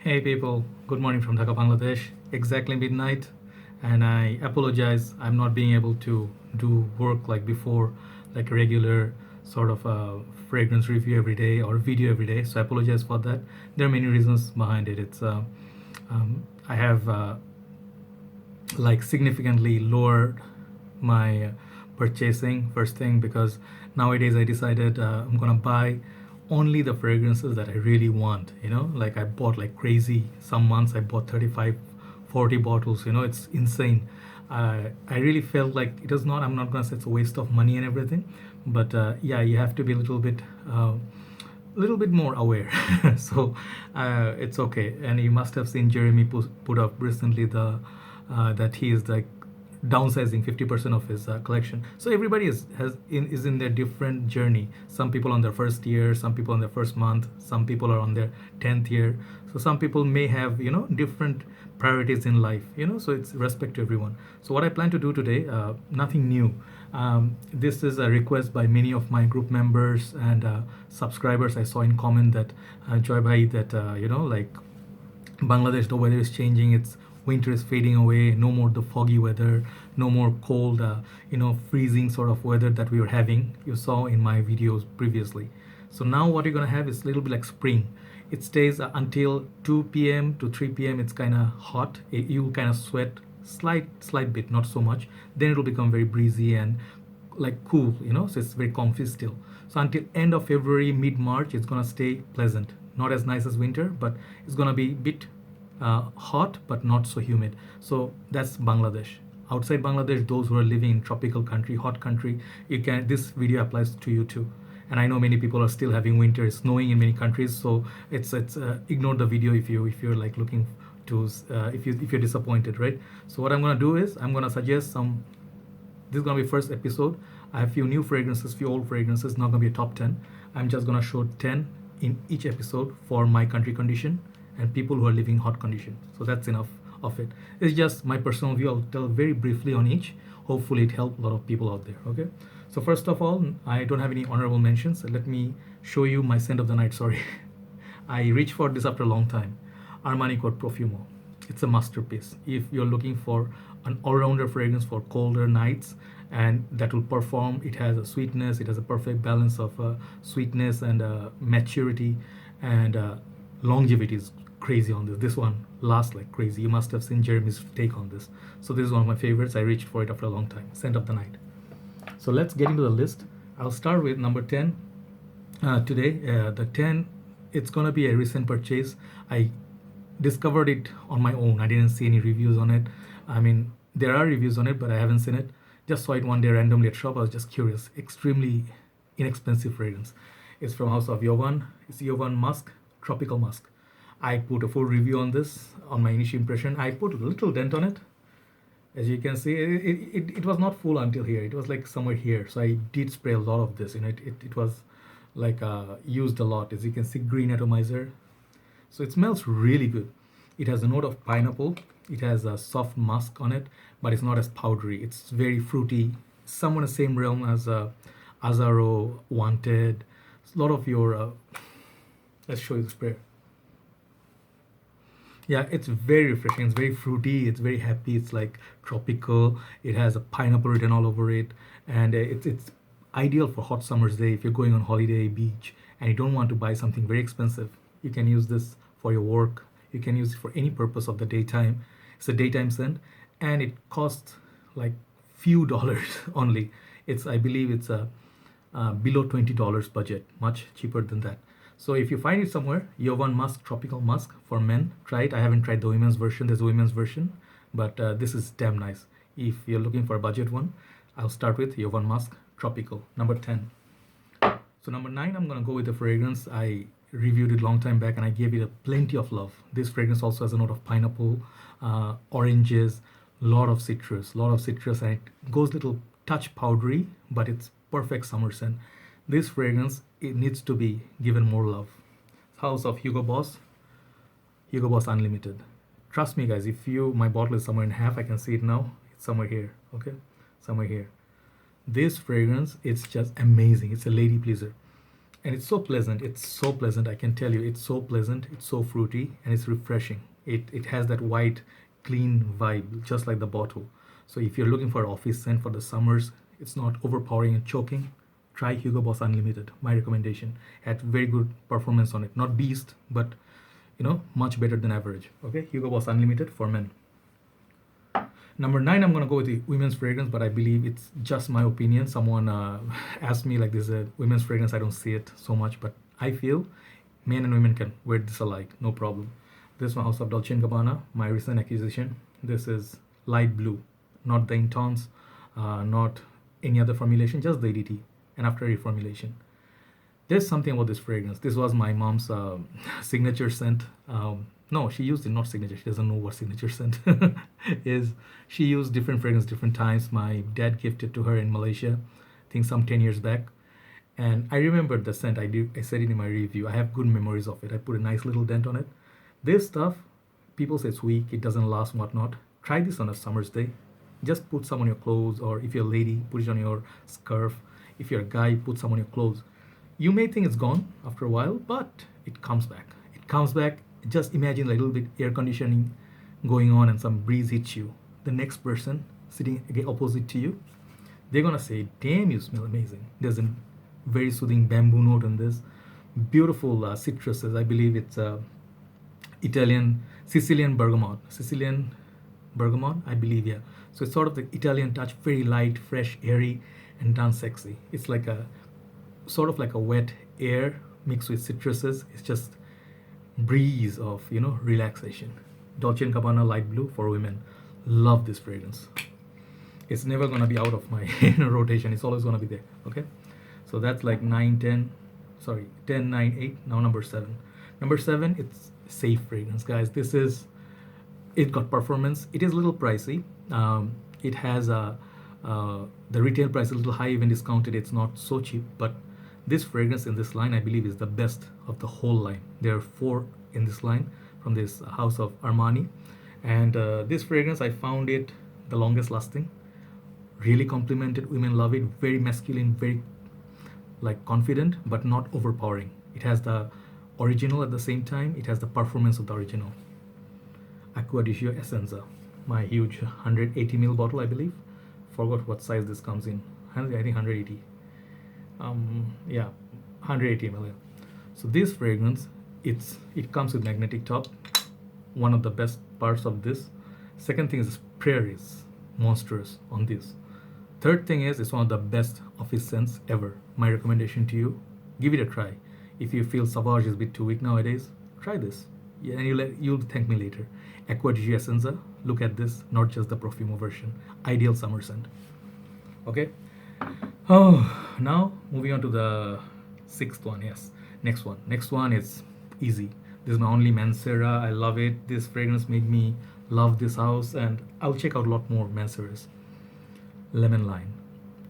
Hey people, good morning from Dhaka, Bangladesh. Exactly midnight, and I apologize. I'm not being able to do work like before, like a regular sort of fragrance review every day or video every day. So I apologize for that. There are many reasons behind it. I have like significantly lowered my purchasing first thing because nowadays I decided I'm gonna buy only the fragrances that I really want. Like I bought like crazy. Some months I bought 35, 40 bottles. It's insane. I really felt like it was not. I'm not gonna say it's a waste of money and everything, but yeah, you have to be a little bit more aware. So it's okay. And you must have seen Jeremy put up recently the that he is like downsizing 50% of his collection. So everybody is in their different journey. Some people on their first year, some people on their first month, some people are on their 10th year. So some people may have different priorities in life. So it's respect to everyone. So what I plan to do today, nothing new. This is a request by many of my group members and subscribers. I saw in comment that Joy Bhai, that like Bangladesh, the weather is changing. It's winter is fading away. No more the foggy weather. No more cold, freezing sort of weather that we were having. You saw in my videos previously. So now what you're gonna have is a little bit like spring. It stays until 2 p.m. to 3 p.m. It's kind of hot. You'll kind of sweat slight bit, not so much. Then it'll become very breezy and like cool. So it's very comfy still. So until end of February, mid March, it's gonna stay pleasant. Not as nice as winter, but it's gonna be a bit hot but not so humid. So that's Bangladesh. Outside Bangladesh, those who are living in tropical country, hot country, this video applies to you too. And I know many people are still having winter, it's snowing in many countries. So it's ignore the video if you're like looking to if you're disappointed, right? So what I'm gonna do is I'm gonna suggest some. This is gonna be first episode. I have few new fragrances, few old fragrances. Not gonna be a top 10. I'm just gonna show 10 in each episode for my country condition and people who are living hot condition. So that's enough of it. It's just my personal view. I'll tell very briefly on each. Hopefully it helped a lot of people out there. Okay. So first of all, I don't have any honorable mentions. Let me show you my scent of the night. Sorry. I reached for this after a long time. Armani Profumo. It's a masterpiece. If you're looking for an all-rounder fragrance for colder nights and that will perform, it has a sweetness, it has a perfect balance of sweetness and maturity, and longevity is crazy on this. This one lasts like crazy. You must have seen Jeremy's take on this. So this is one of my favorites. I reached for it after a long time. Scent of the night. So let's get into the list. I'll start with number 10 today. The 10, it's gonna be a recent purchase. I discovered it on my own. I didn't see any reviews on it. I mean, there are reviews on it, but I haven't seen it. Just saw it one day randomly at shop. I was just curious. Extremely inexpensive fragrance. It's from House of Jovan. It's Jovan Musk, Tropical Musk. I put a full review on this on my initial impression. I put a little dent on it. As you can see, it was not full until here. It was like somewhere here. So I did spray a lot of this. It was like used a lot. As you can see, green atomizer. So it smells really good. It has a note of pineapple. It has a soft musk on it, but it's not as powdery. It's very fruity. Somewhat the same realm as Azaro, Wanted. A lot of your. Let's show you the spray. Yeah, it's very refreshing. It's very fruity. It's very happy. It's like tropical. It has a pineapple written all over it, and it's ideal for hot summer's day. If you're going on holiday, beach, and you don't want to buy something very expensive, you can use this for your work. You can use it for any purpose of the daytime. It's a daytime scent, and it costs like few dollars only. I believe it's a below $20 budget, much cheaper than that. So if you find it somewhere, Jovan Musk Tropical Musk for men, try it. I haven't tried the women's version. There's a women's version, but this is damn nice. If you're looking for a budget one, I'll start with Jovan Musk Tropical, number 10. So number 9, I'm gonna go with the fragrance. I reviewed it long time back and I gave it a plenty of love. This fragrance also has a note of pineapple, oranges, lot of citrus, and it goes little touch powdery, but it's perfect summer scent. This fragrance, it needs to be given more love. House of Hugo Boss Unlimited. Trust me guys, if my bottle is somewhere in half, I can see it now. It's somewhere here, okay? Somewhere here. This fragrance, it's just amazing. It's a lady pleaser. and it's so pleasant. It's so pleasant, I can tell you. It's so pleasant, it's so fruity, and it's refreshing. It has that white clean vibe, just like the bottle. So if you're looking for office scent for the summers, it's not overpowering and choking, try Hugo Boss Unlimited, my recommendation. Had very good performance on it, not beast, but much better than average. Okay, Hugo Boss Unlimited for men. Number 9, I'm gonna go with the women's fragrance, but I believe it's just my opinion. Someone asked me like, this is a women's fragrance. I don't see it so much, but I feel men and women can wear this alike, no problem. This one, House of Dolce & Gabbana, my recent acquisition. This is light blue, not the Intense, not any other formulation, just the EDT, and after reformulation. There's something about this fragrance. This was my mom's signature scent. No, she used it, not signature. She doesn't know what signature scent is. She used different fragrance different times. My dad gifted to her in Malaysia, I think some 10 years back. And I remember the scent. I said it in my review. I have good memories of it. I put a nice little dent on it. This stuff, people say it's weak, it doesn't last, whatnot. Try this on a summer's day. Just put some on your clothes, or if you're a lady, put it on your scarf. If you're a guy, put some on your clothes. You may think it's gone after a while, but it comes back. It comes back. Just imagine a little bit air conditioning going on and some breeze hits you. The next person sitting opposite to you, they're gonna say, damn, you smell amazing. There's a very soothing bamboo note in this. Beautiful citruses. I believe it's Sicilian bergamot, I believe, yeah. So it's sort of the Italian touch, very light, fresh, airy, and done sexy. It's like a sort of like a wet air mixed with citruses. It's just breeze of relaxation. Dolce & Gabbana light blue for women. Love this fragrance. It's never gonna be out of my rotation. It's always gonna be there. Okay, so that's like 9, 10, sorry, 10, 9, 8. Now number 7. Number 7, it's safe fragrance, guys. It got performance. It is a little pricey. It has the retail price is a little high, even discounted. It's not so cheap, but this fragrance in this line, I believe, is the best of the whole line. There are 4 in this line from this house of Armani, and this fragrance, I found it the longest lasting. Really complimented. Women love it. Very masculine, very like confident, but not overpowering. It has the original at the same time. It has the performance of the original. Acqua di Gio Essenza, my huge 180 ml bottle, I believe. Forgot what size this comes in. I think 180. Yeah, 180 ml. Yeah. So this fragrance, it comes with magnetic top. One of the best parts of this. Second thing is prairies, monstrous on this. Third thing is, it's one of the best office scents ever. My recommendation to you, give it a try. If you feel Sauvage is a bit too weak nowadays, try this. Yeah, and you'll thank me later. Acqua di Gio Essenza, look at this, not just the Profumo version. Ideal summer scent. Okay. Oh, now moving on to the 6th one. Yes, next one is easy. This is my only Mancera. I love it. This fragrance made me love this house, and I'll check out a lot more Manceras. Lemon line.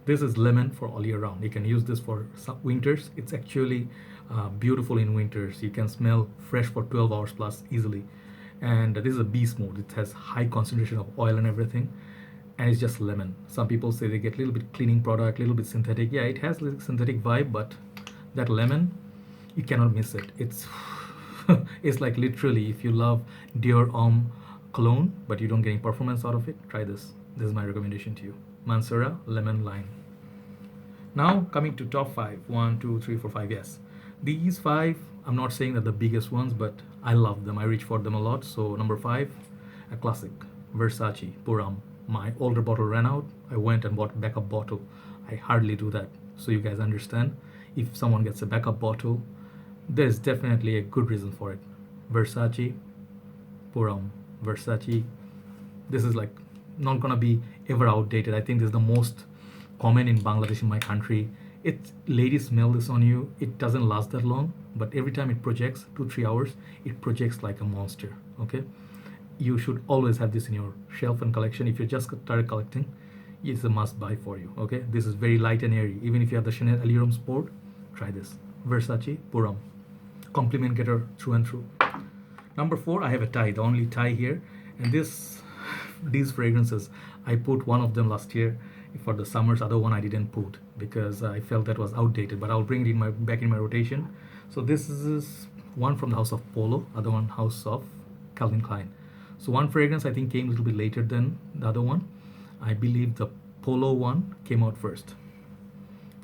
This is lemon for all year round. You can use this for winters. It's actually beautiful in winters. You can smell fresh for 12 hours plus easily. And this is a beast mode. It has high concentration of oil and everything, and it's just lemon. Some people say they get a little bit cleaning product, a little bit synthetic. Yeah, it has a little synthetic vibe, but that lemon, you cannot miss it. It's it's like literally, if you love Dior Homme cologne but you don't get any performance out of it, try this. This is my recommendation to you. Mancera lemon line. Now coming to top 5. 1, 2, 3, 4, 5. Yes, these 5, I'm not saying that the biggest ones, but I love them. I reach for them a lot. So number 5, a classic, Versace Puram. My older bottle ran out. I went and bought a backup bottle. I hardly do that, so you guys understand. If someone gets a backup bottle, there's definitely a good reason for it. Versace Puram. Versace. This is like not gonna be ever outdated. I think this is the most common in Bangladesh, in my country. Ladies smell this on you. It doesn't last that long, but every time it projects 2-3 hours, it projects like a monster. Okay, you should always have this in your shelf and collection. If you just started collecting, it's a must buy for you. Okay, this is very light and airy. Even if you have the Chanel Allure Sport, try this. Versace Puram, compliment getter through and through. Number 4, I have a tie, the only tie here, and these fragrances, I put one of them last year For the summers, other one I didn't put because I felt that was outdated, but I'll bring it in my back in my rotation. So this is one from the house of Polo, other one house of Calvin Klein. So one fragrance I think came a little bit later than the other one. I believe the Polo one came out first.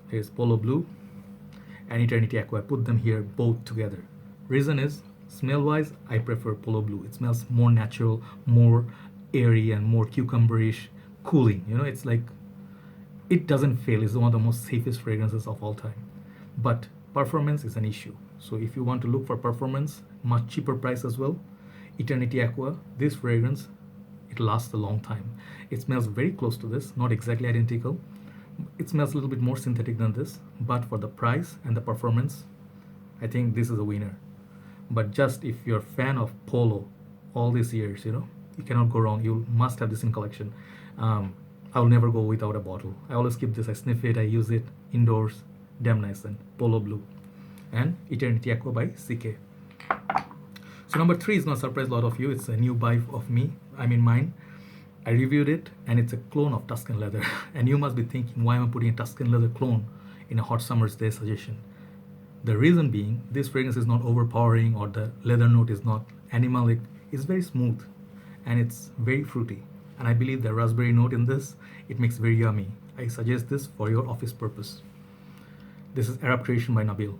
Here's Polo Blue and Eternity Aqua. I put them here both together. Reason is, smell wise, I prefer Polo Blue. It smells more natural, more airy, and more cucumberish, cooling. You know, it's like, it doesn't fail. It's one of the most safest fragrances of all time. But performance is an issue. So if you want to look for performance, much cheaper price as well, Eternity Aqua, this fragrance, it lasts a long time. It smells very close to this, not exactly identical. It smells a little bit more synthetic than this, but for the price and the performance, I think this is a winner. But just if you're a fan of Polo all these years, you know, you cannot go wrong. You must have this in collection. I'll never go without a bottle. I always keep this. I sniff it. I use it indoors. Damn nice. And Polo Blue and Eternity Aqua by CK. So number 3 is going to surprise a lot of you. It's a new buy of me. Mine. I reviewed it, and it's a clone of Tuscan Leather. And you must be thinking, why am I putting a Tuscan Leather clone in a hot summer's day suggestion? The reason being, this fragrance is not overpowering, or the leather note is not animalic. It's very smooth and it's very fruity. And I believe the raspberry note in this, it makes very yummy. I suggest this for your office purpose. This is Arab Creation by Nabil.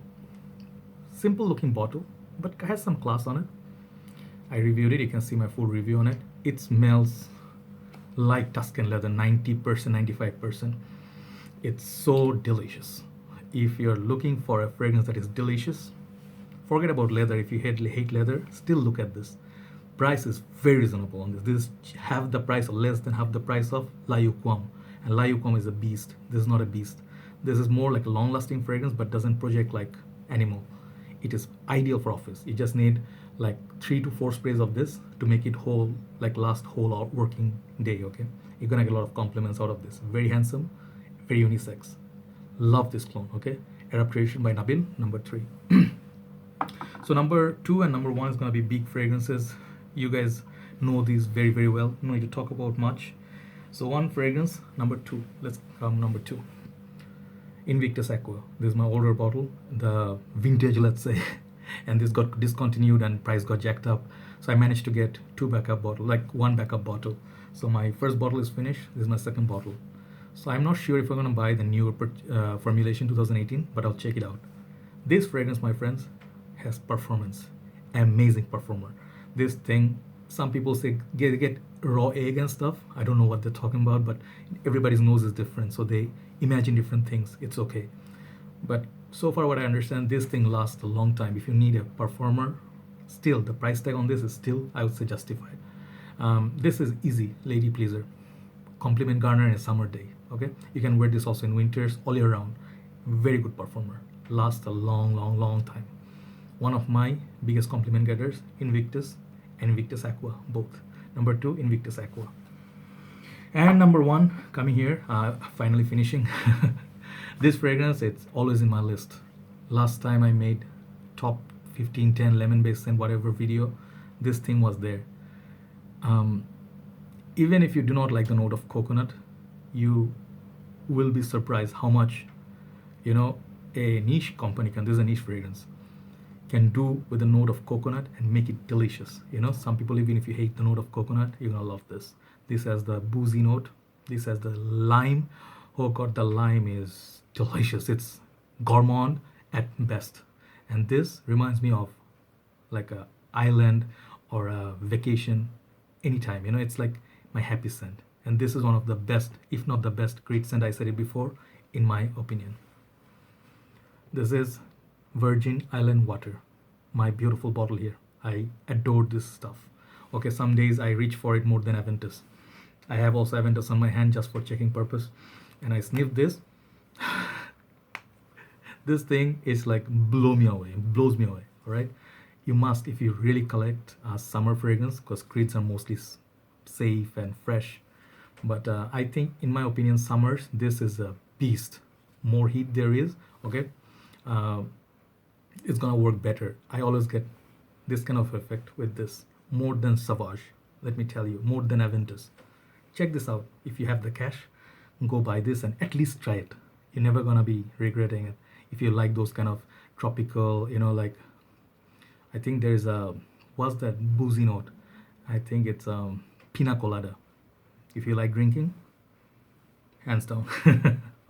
Simple looking bottle, but has some class on it. I reviewed it. You can see my full review on it. It smells like Tuscan Leather, 90%, 95%. It's so delicious. If you're looking for a fragrance that is delicious, forget about leather. If you hate leather, still look at this. Price is very reasonable on this. This is half the price or less than half the price of La Yuquam. And La Yuquam is a beast. This is not a beast. This is more like a long-lasting fragrance, but doesn't project like animal. It is ideal for office. You just need like 3 to 4 sprays of this to make it whole, like last whole working day, okay? You're gonna get a lot of compliments out of this. Very handsome, very unisex. Love this clone, okay? Arab Creation by Nabil, number 3. So number 2 and number 1 is gonna be big fragrances. You guys know these very, very well. No need to talk about much. So one fragrance, number 2. Let's come number 2. Invictus Aqua. This is my older bottle, the vintage, let's say. And this got discontinued and price got jacked up. So I managed to get 2 backup bottles, like 1 backup bottle. So my first bottle is finished. This is my second bottle. So I'm not sure if I'm gonna buy the newer formulation 2018, but I'll check it out. This fragrance, my friends, has performance. Amazing performer. This thing, some people say get raw egg and stuff. I don't know what they're talking about, but everybody's nose is different, so they imagine different things. It's okay. But so far what I understand, this thing lasts a long time. If you need a performer, still the price tag on this is still, I would say, justified. This is easy lady pleaser, compliment garner in a summer day. Okay, you can wear this also in winters, all year round. Very good performer, lasts a long time. One of my biggest compliment getters, Invictus and Invictus Aqua, both. Number 2, Invictus Aqua. And number 1 coming here, finally finishing. This fragrance, it's always in my list. Last time I made top 15, 10 lemon based scent whatever video, this thing was there. Even if you do not like the note of coconut, you will be surprised how much, you know, a niche company this is a niche fragrance, can do with the note of coconut and make it delicious. You know, some people, even if you hate the note of coconut, you're gonna love this. This has the boozy note. This has the lime. Oh god, the lime is delicious. It's gourmand at best. And this reminds me of like a island or a vacation anytime. You know, it's like my happy scent. And this is one of the best, if not the best, great scent. I said it before, in my opinion. This is Virgin Island Water, my beautiful bottle here. I adore this stuff. Okay, some days I reach for it more than Aventus. I have also Aventus on my hand just for checking purpose. And I sniff this. This thing is like blows me away, all right? You must, if you really collect summer fragrance, because creeds are mostly safe and fresh. But I think, in my opinion, summers, this is a beast. More heat there is, okay? It's gonna work better. I always get this kind of effect with this, more than Savage. Let me tell you, more than Aventus. Check this out if you have the cash. go buy this and at least try it. You're never gonna be regretting it. If you like those kind of tropical, like, I think there's a, what's that boozy note? I think it's pina colada. If you like drinking, hands down.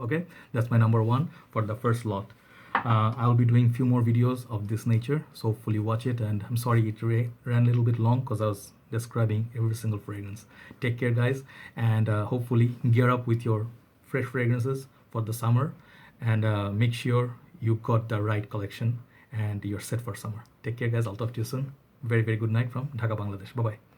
Okay, that's my number one for the first lot. I'll be doing few more videos of this nature, so hopefully watch it. And I'm sorry it ran a little bit long because I was describing every single fragrance. Take care, guys, and hopefully gear up with your fresh fragrances for the summer, and make sure you got the right collection and you're set for summer. Take care, guys. I'll talk to you soon. Very, very good night from Dhaka, Bangladesh. Bye bye.